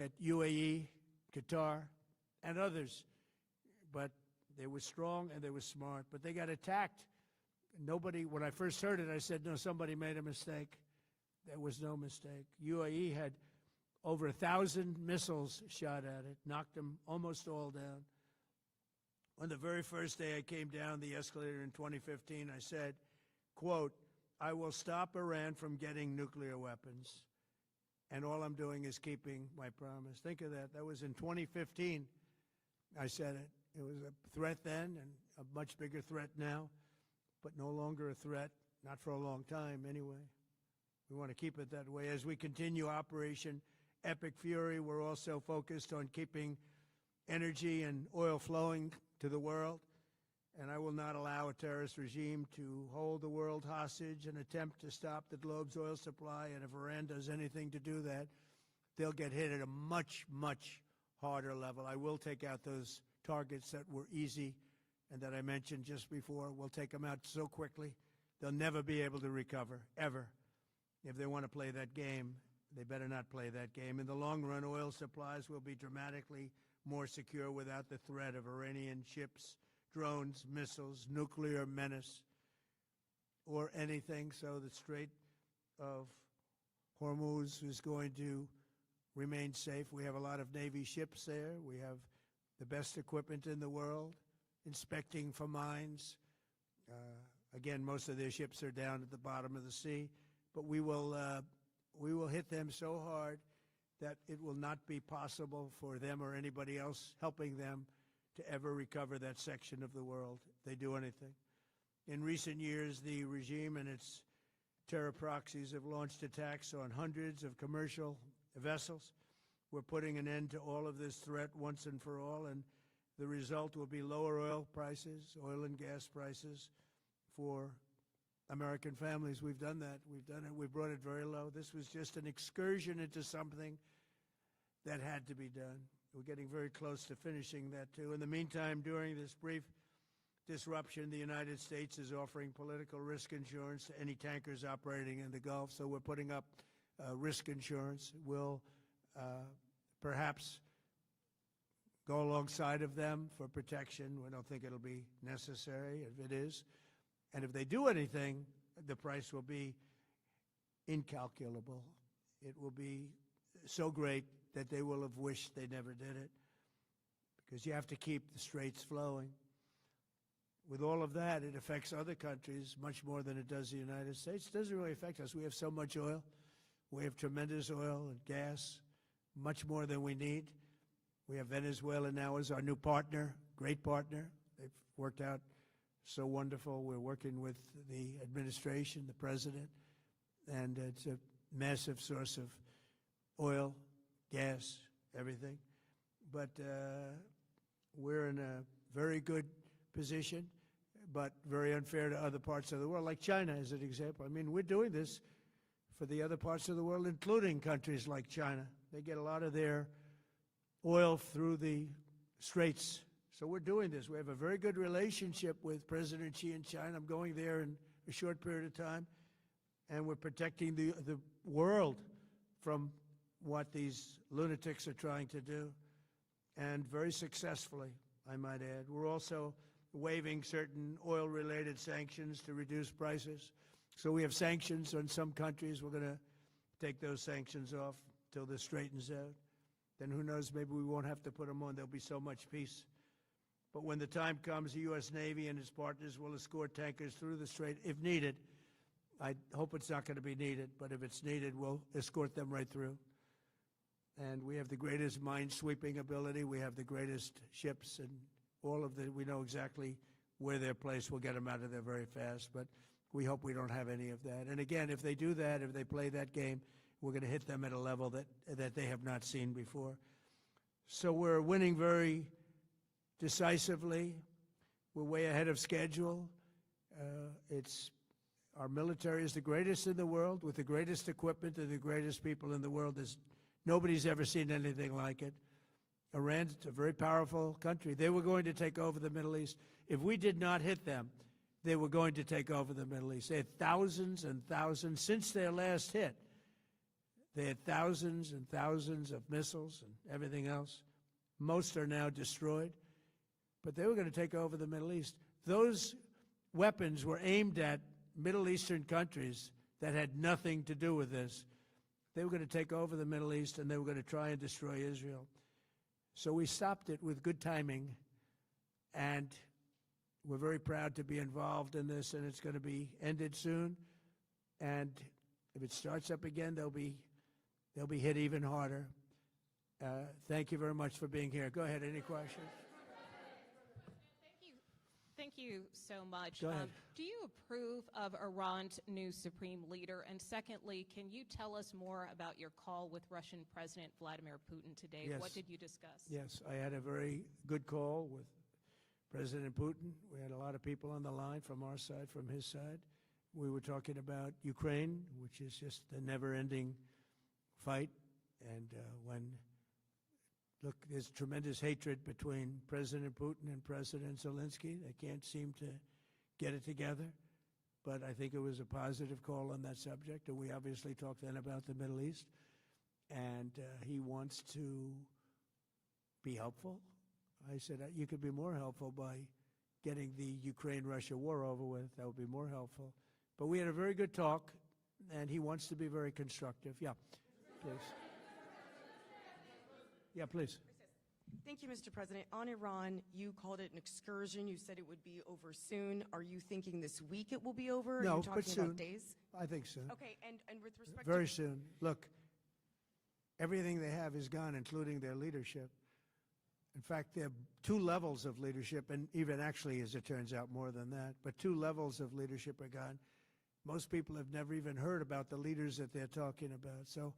at UAE, Qatar, and others. But they were strong and they were smart. But they got attacked. Nobody, when I first heard it, I said, no, somebody made a mistake. There was no mistake. UAE had over 1,000 missiles shot at it, knocked them almost all down. On the very first day I came down the escalator in 2015, I said, quote, I will stop Iran from getting nuclear weapons. And all I'm doing is keeping my promise. Think of that. That was in 2015. I said it. It was a threat then and a much bigger threat now, but no longer a threat, not for a long time anyway. We want to keep it that way. As we continue Operation Epic Fury, we're also focused on keeping energy and oil flowing to the world. And I will not allow a terrorist regime to hold the world hostage and attempt to stop the globe's oil supply. And if Iran does anything to do that, they'll get hit at a much, much harder level. I will take out those targets that were easy and that I mentioned just before. We'll take them out so quickly, they'll never be able to recover, ever. If they want to play that game, they better not play that game. In the long run, oil supplies will be dramatically more secure without the threat of Iranian ships, drones, missiles, nuclear menace, or anything. So the Strait of Hormuz is going to remain safe. We have a lot of Navy ships there. We have the best equipment in the world, inspecting for mines. Again, most of their ships are down at the bottom of the sea, but we will hit them so hard that it will not be possible for them or anybody else helping them to ever recover that section of the world if they do anything. In recent years, the regime and its terror proxies have launched attacks on hundreds of commercial vessels. We're putting an end to all of this threat once and for all, and the result will be lower oil prices, oil and gas prices for American families. We've done that. We've done it. We've brought it very low. This was just an excursion into something that had to be done. We're getting very close to finishing that, too. In the meantime, during this brief disruption, the United States is offering political risk insurance to any tankers operating in the Gulf. So we're putting up risk insurance. We'll perhaps go alongside of them for protection. We don't think it'll be necessary if it is. And if they do anything, the price will be incalculable. It will be so great that they will have wished they never did it, because you have to keep the straits flowing. With all of that, it affects other countries much more than it does the United States. It doesn't really affect us. We have so much oil. We have tremendous oil and gas, much more than we need. We have Venezuela now as our new partner, great partner. They've worked out so wonderful. We're working with the administration, the president, and it's a massive source of oil, gas, everything. But we're in a very good position, but very unfair to other parts of the world, like China as an example. I mean, we're doing this for the other parts of the world, including countries like China. They get a lot of their oil through the straits. So we're doing this. We have a very good relationship with President Xi in China. I'm going there in a short period of time, and we're protecting the world from what these lunatics are trying to do, and very successfully, I might add. We're also waiving certain oil-related sanctions to reduce prices. So we have sanctions on some countries. We're going to take those sanctions off till this straightens out. Then who knows, maybe we won't have to put them on. There'll be so much peace. But when the time comes, the U.S. Navy and its partners will escort tankers through the strait if needed. I hope it's not going to be needed, but if it's needed, we'll escort them right through. And we have the greatest mine-sweeping ability. We have the greatest ships, and all of the, we know exactly where they're placed. We'll get them out of there very fast, but we hope we don't have any of that. And again, if they do that, if they play that game, we're going to hit them at a level that they have not seen before. So we're winning very decisively. We're way ahead of schedule. Our military is the greatest in the world, with the greatest equipment and the greatest people in the world. Nobody's ever seen anything like it. Iran's a very powerful country. They were going to take over the Middle East. If we did not hit them, they were going to take over the Middle East. They had thousands and thousands since their last hit. They had thousands and thousands of missiles and everything else. Most are now destroyed. But they were going to take over the Middle East. Those weapons were aimed at Middle Eastern countries that had nothing to do with this. They were going to take over the Middle East, and they were going to try and destroy Israel. So we stopped it with good timing, and we're very proud to be involved in this, and it's going to be ended soon. And if it starts up again, they'll be hit even harder. Thank you very much for being here. Go ahead. Any questions? Thank you so much. Go ahead. Do you approve of Iran's new supreme leader? And secondly, can you tell us more about your call with Russian President Vladimir Putin today? Yes. What did you discuss? Yes, I had a very good call with President Putin. We had a lot of people on the line from our side, from his side. We were talking about Ukraine, which is just a never-ending fight. And look, there's tremendous hatred between President Putin and President Zelensky. They can't seem to get it together. But I think it was a positive call on that subject. And we obviously talked then about the Middle East. And he wants to be helpful. I said, you could be more helpful by getting the Ukraine-Russia war over with. That would be more helpful. But we had a very good talk, and he wants to be very constructive. Yeah, please. Yeah, please. Thank you, Mr. President. On Iran, you called it an excursion. You said it would be over soon. Are you thinking this week it will be over? No, Are you talking but soon. about days? I think soon. Okay, and with respect Very to... soon. Look, everything they have is gone, including their leadership. In fact, there are two levels of leadership, and even actually, as it turns out, more than that. But two levels of leadership are gone. Most people have never even heard about the leaders that they're talking about. So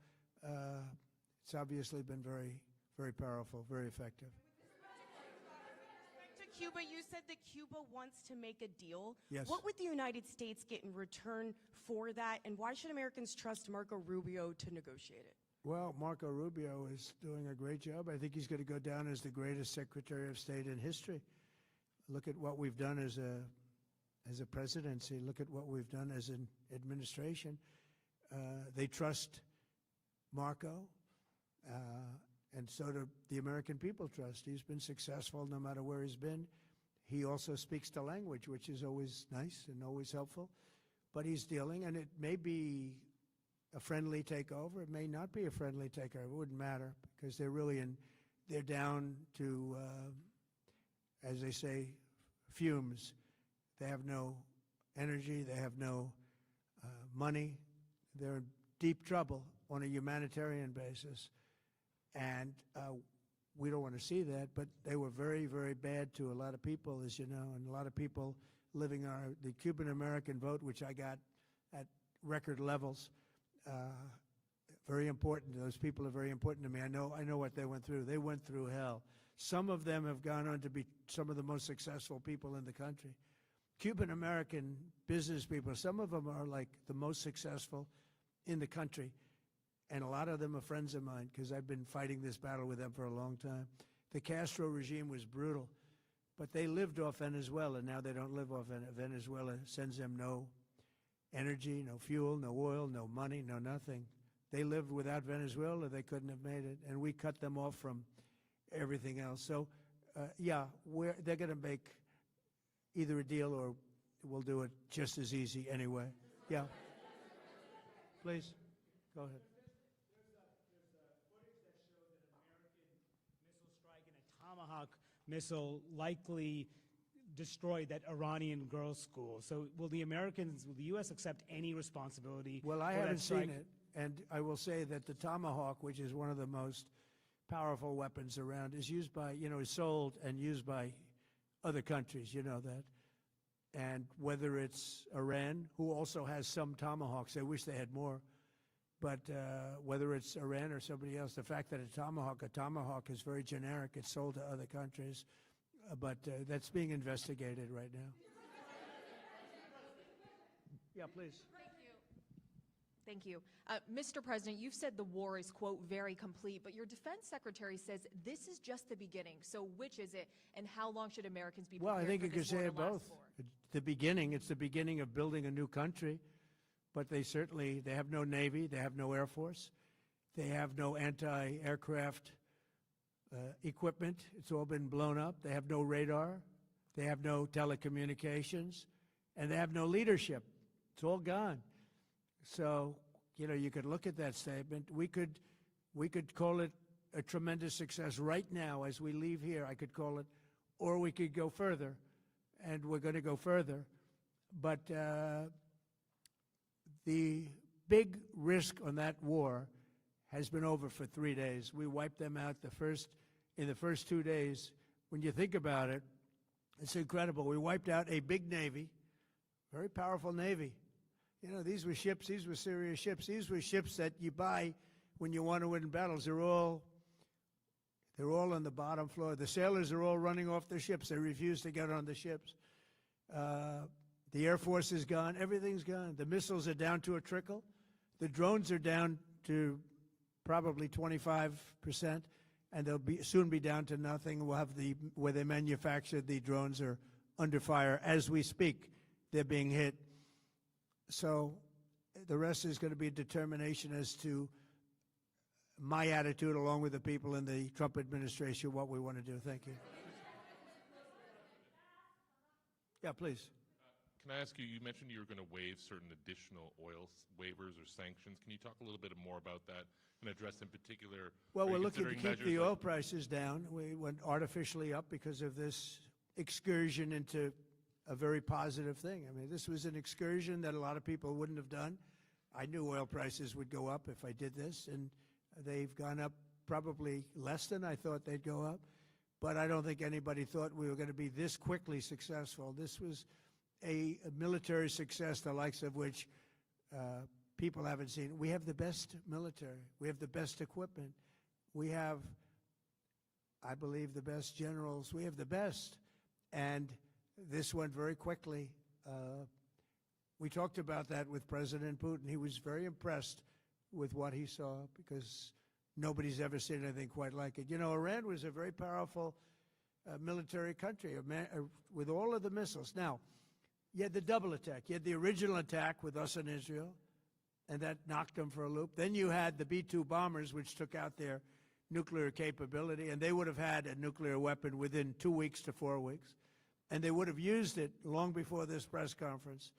it's obviously been very, very powerful, very effective. To Cuba, you said that Cuba wants to make a deal. Yes. What would the United States get in return for that, and why should Americans trust Marco Rubio to negotiate it? Well, Marco Rubio is doing a great job. I think he's going to go down as the greatest Secretary of State in history. Look at what we've done as a presidency. Look at what we've done as an administration. They trust Marco, and so do the American people trust. He's been successful no matter where he's been. He also speaks the language, which is always nice and always helpful. But he's dealing, and it may be a friendly takeover. It may not be a friendly takeover. It wouldn't matter, because they're down to, as they say, fumes. They have no energy. They have no money. They're in deep trouble on a humanitarian basis. And we don't want to see that, but they were very, very bad to a lot of people, as you know, and a lot of people living the Cuban-American vote, which I got at record levels. Very important. Those people are very important to me. I know what they went through. They went through hell. Some of them have gone on to be some of the most successful people in the country. Cuban-American business people, some of them are like the most successful in the country. And a lot of them are friends of mine, because I've been fighting this battle with them for a long time. The Castro regime was brutal, but they lived off Venezuela. Now they don't live off Venezuela. Sends them no energy, no fuel, no oil, no money, no nothing. They lived without Venezuela. They couldn't have made it, and we cut them off from everything else. So, yeah, they're going to make either a deal, or we'll do it just as easy anyway. Yeah. Please, go ahead. Tomahawk missile likely destroyed that Iranian girls' school. So will the U.S. accept any responsibility? Well, I haven't seen it, and I will say that the Tomahawk, which is one of the most powerful weapons around, is used by, is sold and used by other countries, you know that. And whether it's Iran, who also has some Tomahawks, they wish they had more, but whether it's Iran or somebody else, the fact that a Tomahawk is very generic. It's sold to other countries, but that's being investigated right now. Yeah, please. Thank you. Mr. President, you've said the war is, quote, very complete, but your defense secretary says this is just the beginning. So which is it, and how long should Americans be prepared Well, I think for you could this war say to it last both. for? It's the beginning of building a new country, but they have no Navy, they have no Air Force. They have no anti-aircraft equipment. It's all been blown up. They have no radar. They have no telecommunications. And they have no leadership. It's all gone. So, you know, you could look at that statement. We could call it a tremendous success right now as we leave here. I could call it, or we could go further, and we're going to go further. But the big risk on that war has been over for 3 days. We wiped them out in the first 2 days. When you think about it, it's incredible. We wiped out a big Navy, very powerful Navy. You know, these were ships, these were serious ships. These were ships that you buy when you want to win battles. They're all on the bottom floor. The sailors are all running off their ships. They refuse to get on the ships. The Air Force is gone. Everything's gone. The missiles are down to a trickle. The drones are down to probably 25%, and they'll soon be down to nothing. We'll have where they manufactured the drones are under fire as we speak. They're being hit. So the rest is going to be determination as to my attitude, along with the people in the Trump administration, what we want to do. Thank you. Yeah, please. Can I ask you, you mentioned you were going to waive certain additional oil waivers or sanctions. Can you talk a little bit more about that and address in particular? Well, we're looking to considering keep the measures oil prices down. We went artificially up because of this excursion into a very positive thing. I mean, this was an excursion that a lot of people wouldn't have done. I knew oil prices would go up if I did this, and they've gone up probably less than I thought they'd go up. But I don't think anybody thought we were going to be this quickly successful. This was a military success, the likes of which people haven't seen. We have the best military. We have the best equipment. We have, I believe, the best generals. We have the best. And this went very quickly. We talked about that with President Putin. He was very impressed with what he saw because nobody's ever seen anything quite like it. You know, Iran was a very powerful military country with all of the missiles. Now, you had the double attack. You had the original attack with us in Israel, and that knocked them for a loop. Then you had the B-2 bombers, which took out their nuclear capability, and they would have had a nuclear weapon within 2 weeks to 4 weeks. And they would have used it long before this press conference.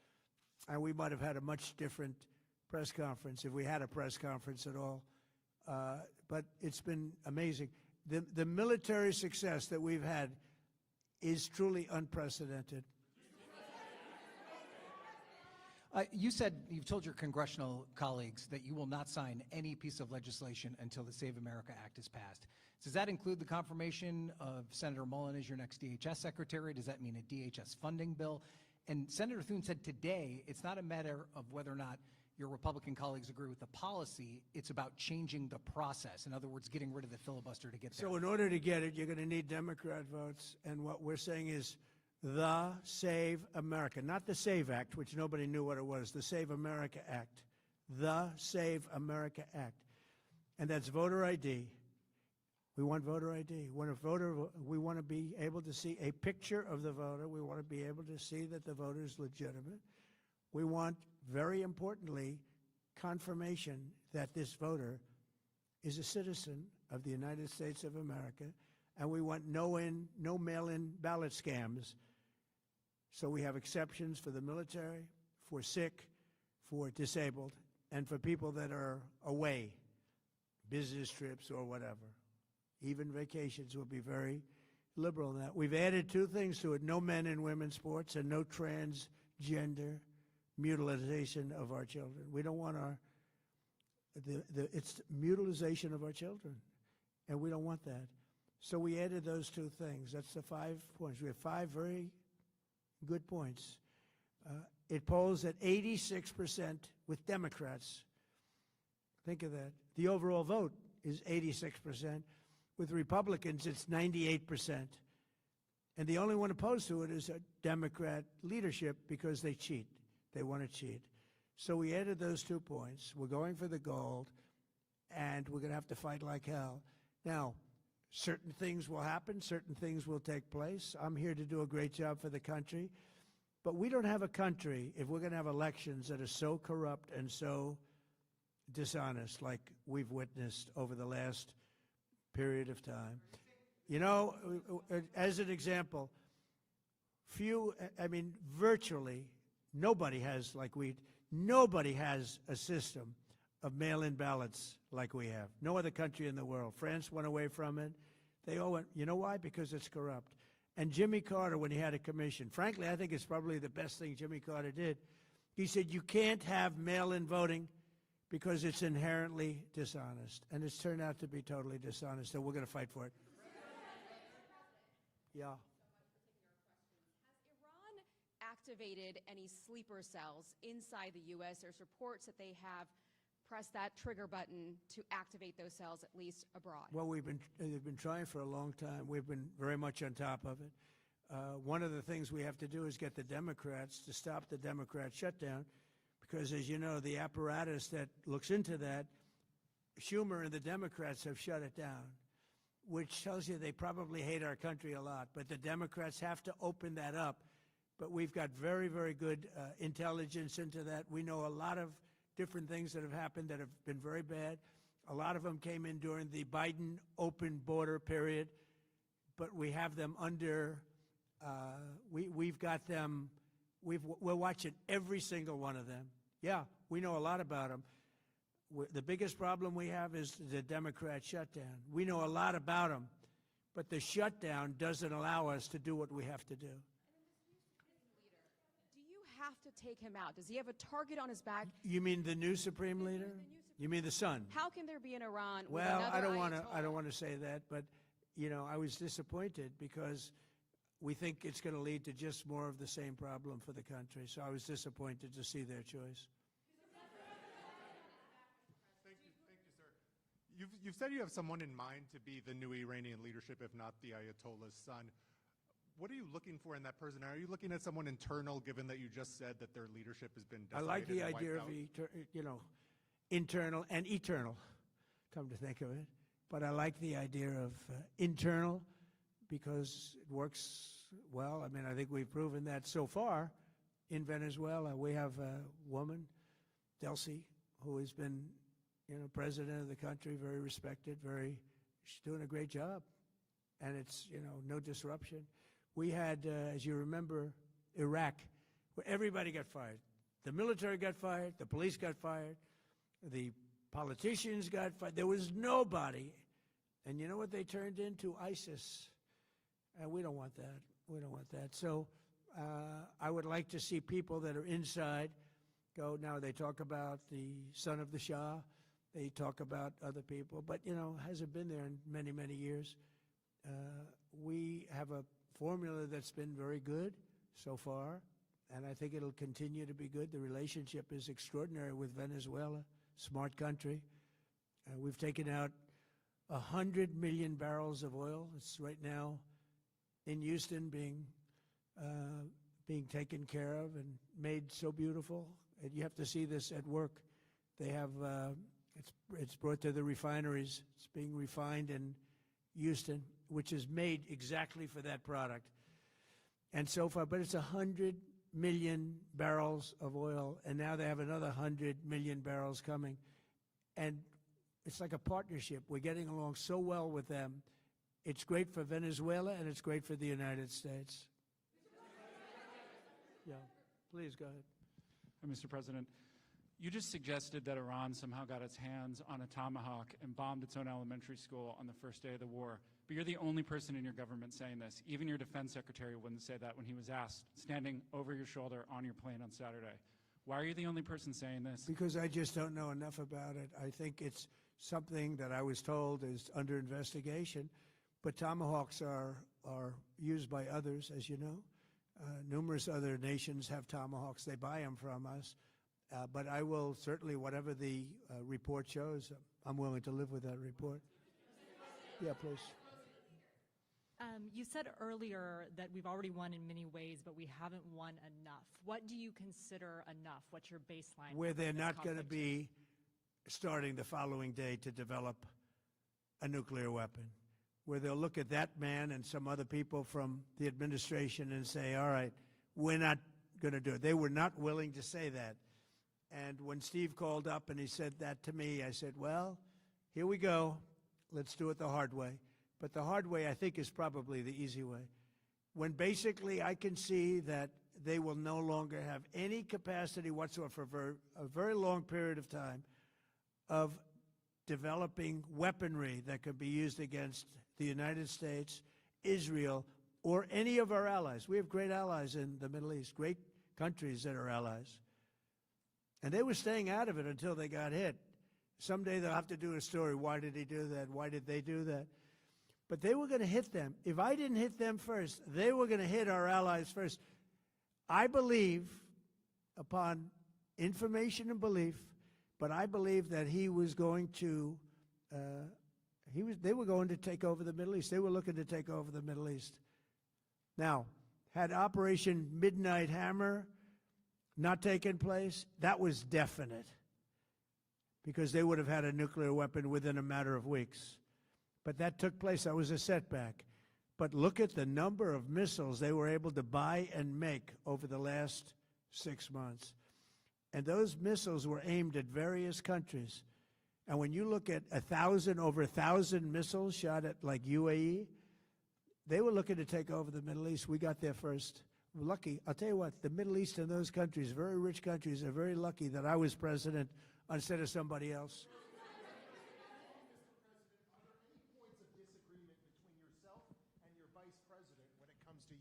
And we might have had a much different press conference if we had a press conference at all. But it's been amazing. The military success that we've had is truly unprecedented. You said, you've told your congressional colleagues that you will not sign any piece of legislation until the Save America Act is passed. Does that include the confirmation of Senator Mullen as your next DHS secretary? Does that mean a DHS funding bill? And Senator Thune said today it's not a matter of whether or not your Republican colleagues agree with the policy, it's about changing the process. In other words, getting rid of the filibuster to get there. So in order to get it, you're going to need Democrat votes. And what we're saying is the Save America, not the SAVE Act, which nobody knew what it was, the Save America Act, the Save America Act. And that's voter ID. We want voter ID. We want to be able to see a picture of the voter. We want to be able to see that the voter is legitimate. We want, very importantly, confirmation that this voter is a citizen of the United States of America, and we want no mail-in ballot scams. So we have exceptions for the military, for sick, for disabled, and for people that are away, business trips or whatever. Even vacations will be very liberal in that. We've added 2 things to it: no men in women's sports and no transgender mutilization of our children. We don't want it's mutilization of our children, and we don't want that. So we added those 2 things. That's the 5 points. We have 5 very good points. It polls at 86% with Democrats. Think of that. The overall vote is 86%. With Republicans, it's 98%. And the only one opposed to it is a Democrat leadership because they cheat. They want to cheat. So we added those 2 points. We're going for the gold, and we're going to have to fight like hell. Now, certain things will happen. Certain things will take place. I'm here to do a great job for the country. But we don't have a country if we're going to have elections that are so corrupt and so dishonest, like we've witnessed over the last period of time. You know, as an example, virtually nobody has nobody has a system of mail-in ballots like we have. No other country in the world. France went away from it. They all went, you know why? Because it's corrupt. And Jimmy Carter, when he had a commission, frankly, I think it's probably the best thing Jimmy Carter did. He said, you can't have mail-in voting because it's inherently dishonest. And it's turned out to be totally dishonest, so we're going to fight for it. Yeah. Has Iran activated any sleeper cells inside the U.S.? There's reports that they have pressed that trigger button to activate those cells, at least abroad. Well, they've been trying for a long time. We've been very much on top of it. One of the things we have to do is get the Democrats to stop the Democrat shutdown, because, as you know, the apparatus that looks into that, Schumer and the Democrats have shut it down, which tells you they probably hate our country a lot. But the Democrats have to open that up. But we've got very, very good intelligence into that. We know a lot of different things that have happened that have been very bad. A lot of them came in during the Biden open border period, but we have them under, we've got them, we're watching every single one of them. Yeah, we know a lot about them. The biggest problem we have is the Democrat shutdown. We know a lot about them, but the shutdown doesn't allow us to do what we have to do. Do you have to take him out? Does he have a target on his back? You mean the new Supreme Leader? You mean the son? How can there be an Iran with Well, another I don't Ayatollah? want to say that, but you know, I was disappointed because we think it's going to lead to just more of the same problem for the country. So I was disappointed to see their choice. Thank you, sir. You've said you have someone in mind to be the new Iranian leadership, if not the Ayatollah's son. What are you looking for in that person? Are you looking at someone internal, given that you just said that their leadership has been I decimated like the and idea wiped of out? internal and eternal, come to think of it. But I like the idea of internal because it works well. I mean, I think we've proven that so far in Venezuela. We have a woman, Delcy, who has been, president of the country, very respected, she's doing a great job. And it's, no disruption. We had, as you remember, Iraq, where everybody got fired. The military got fired, the police got fired, the politicians got fired. There was nobody. And you know what they turned into? ISIS. And we don't want that. We don't want that. So I would like to see people that are inside go. Now, they talk about the son of the Shah. They talk about other people. But, hasn't been there in many, many years. We have a formula that's been very good so far, and I think it'll continue to be good. The relationship is extraordinary with Venezuela, smart country. We've taken out 100 million barrels of oil. It's right now in Houston being taken care of and made so beautiful. And you have to see this at work. They have, it's brought to the refineries. It's being refined in Houston, which is made exactly for that product. And so far, but it's 100 million barrels of oil, and now they have another 100 million barrels coming. And it's like a partnership. We're getting along so well with them. It's great for Venezuela, and it's great for the United States. Yeah, please go ahead. Mr. President, you just suggested that Iran somehow got its hands on a tomahawk and bombed its own elementary school on the first day of the war. But you're the only person in your government saying this. Even your defense secretary wouldn't say that when he was asked, standing over your shoulder on your plane on Saturday. Why are you the only person saying this? Because I just don't know enough about it. I think it's something that I was told is under investigation. But tomahawks are used by others, as you know. Numerous other nations have tomahawks. They buy them from us. But I will certainly, whatever the report shows, I'm willing to live with that report. Yeah, please. You said earlier that we've already won in many ways, but we haven't won enough. What do you consider enough? What's your baseline? Where they're for this not going to conflict? be starting the following day to develop a nuclear weapon. Where they'll look at that man and some other people from the administration and say, all right, we're not going to do it. They were not willing to say that. And when Steve called up and he said that to me, I said, well, here we go. Let's do it the hard way. But the hard way, I think, is probably the easy way. When basically I can see that they will no longer have any capacity whatsoever for a very long period of time of developing weaponry that could be used against the United States, Israel, or any of our allies. We have great allies in the Middle East, great countries that are allies. And they were staying out of it until they got hit. Someday they'll have to do a story. Why did he do that? Why did they do that? But they were going to hit them. If I didn't hit them first, they were going to hit our allies first. I believe, upon information and belief, but I believe that he was going to, they were going to take over the Middle East. They were looking to take over the Middle East. Now, had Operation Midnight Hammer not taken place, that was definite, because they would have had a nuclear weapon within a matter of weeks. But that took place. That was a setback. But look at the number of missiles they were able to buy and make over the last 6 months. And those missiles were aimed at various countries. And when you look at over 1,000 missiles shot at like UAE, they were looking to take over the Middle East. We got there first. We're lucky. I'll tell you what, the Middle East and those countries, very rich countries, are very lucky that I was president instead of somebody else.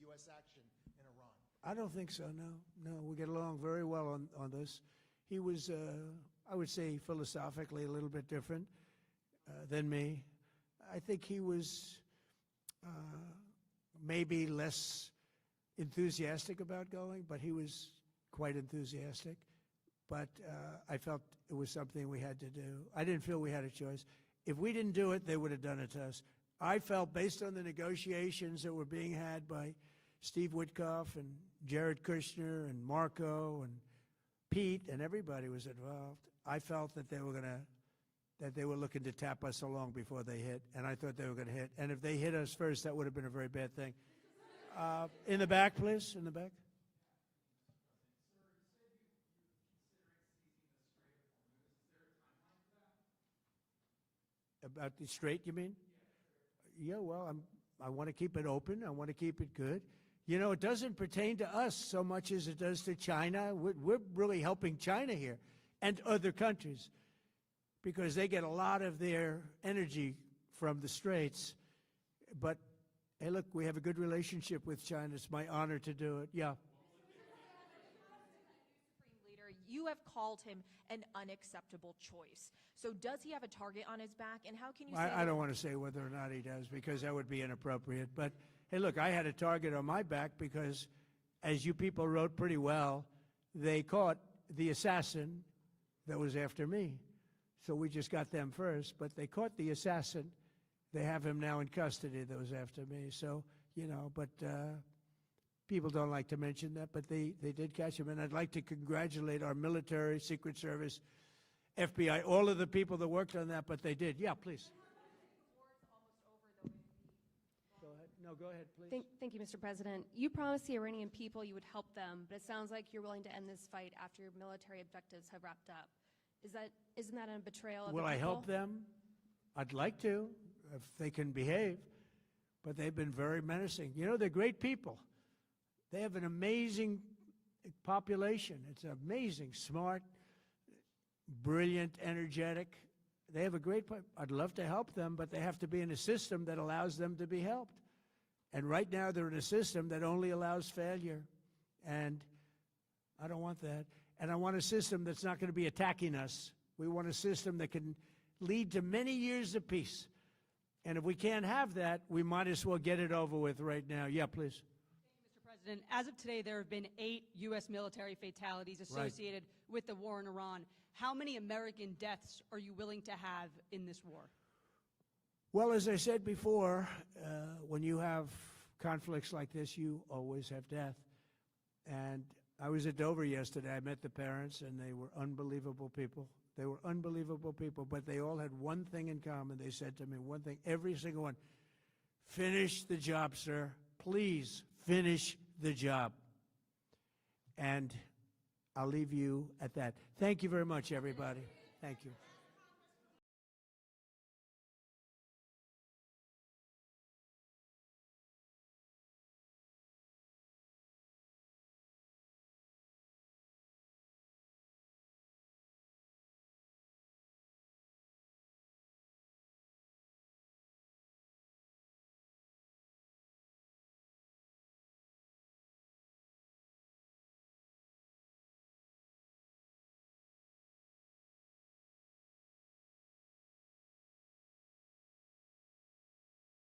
U.S. action in Iran? I don't think so, no. No, we get along very well on this. He was, I would say, philosophically a little bit different than me. I think he was maybe less enthusiastic about going, but he was quite enthusiastic. But I felt it was something we had to do. I didn't feel we had a choice. If we didn't do it, they would have done it to us. I felt, based on the negotiations that were being had by Steve Witkoff and Jared Kushner and Marco and Pete, and everybody was involved, I felt that they were looking to tap us along before they hit, and I thought they were going to hit. And if they hit us first, that would have been a very bad thing. In the back, please, in the back. About the Strait, you mean? Yeah, well, I want to keep it open. I want to keep it good. You know, it doesn't pertain to us so much as it does to China. We're really helping China here and other countries because they get a lot of their energy from the Straits. But, hey, look, we have a good relationship with China. It's my honor to do it. Yeah. You have called him an unacceptable choice. So does he have a target on his back, and how can you say I don't want to say whether or not he does, because that would be inappropriate. But, hey, look, I had a target on my back because, as you people wrote pretty well, they caught the assassin that was after me. So we just got them first, but they caught the assassin. They have him now in custody that was after me. So, you know, but people don't like to mention that, but they did catch him. And I'd like to congratulate our military, Secret Service, FBI, all of the people that worked on that, but they did. Yeah, please. Go ahead. No, go ahead, please. Thank you, Mr. President. You promised the Iranian people you would help them, but it sounds like you're willing to end this fight after your military objectives have wrapped up. Isn't that a betrayal of the people? Will I help them? I'd like to, if they can behave, but they've been very menacing. You know, they're great people. They have an amazing population. It's amazing, smart, brilliant, energetic. They have a great, I'd love to help them, but they have to be in a system that allows them to be helped. And right now they're in a system that only allows failure. And I don't want that. And I want a system that's not going to be attacking us. We want a system that can lead to many years of peace. And if we can't have that, we might as well get it over with right now. Yeah, please. President, as of today, there have been 8 U.S. military fatalities associated with the war in Iran. How many American deaths are you willing to have in this war? Well, as I said before, when you have conflicts like this, you always have death. And I was at Dover yesterday. I met the parents, and they were unbelievable people. They were unbelievable people, but they all had one thing in common. They said to me one thing, every single one: finish the job, sir. Please finish the job. And I'll leave you at that. Thank you very much, everybody. Thank you.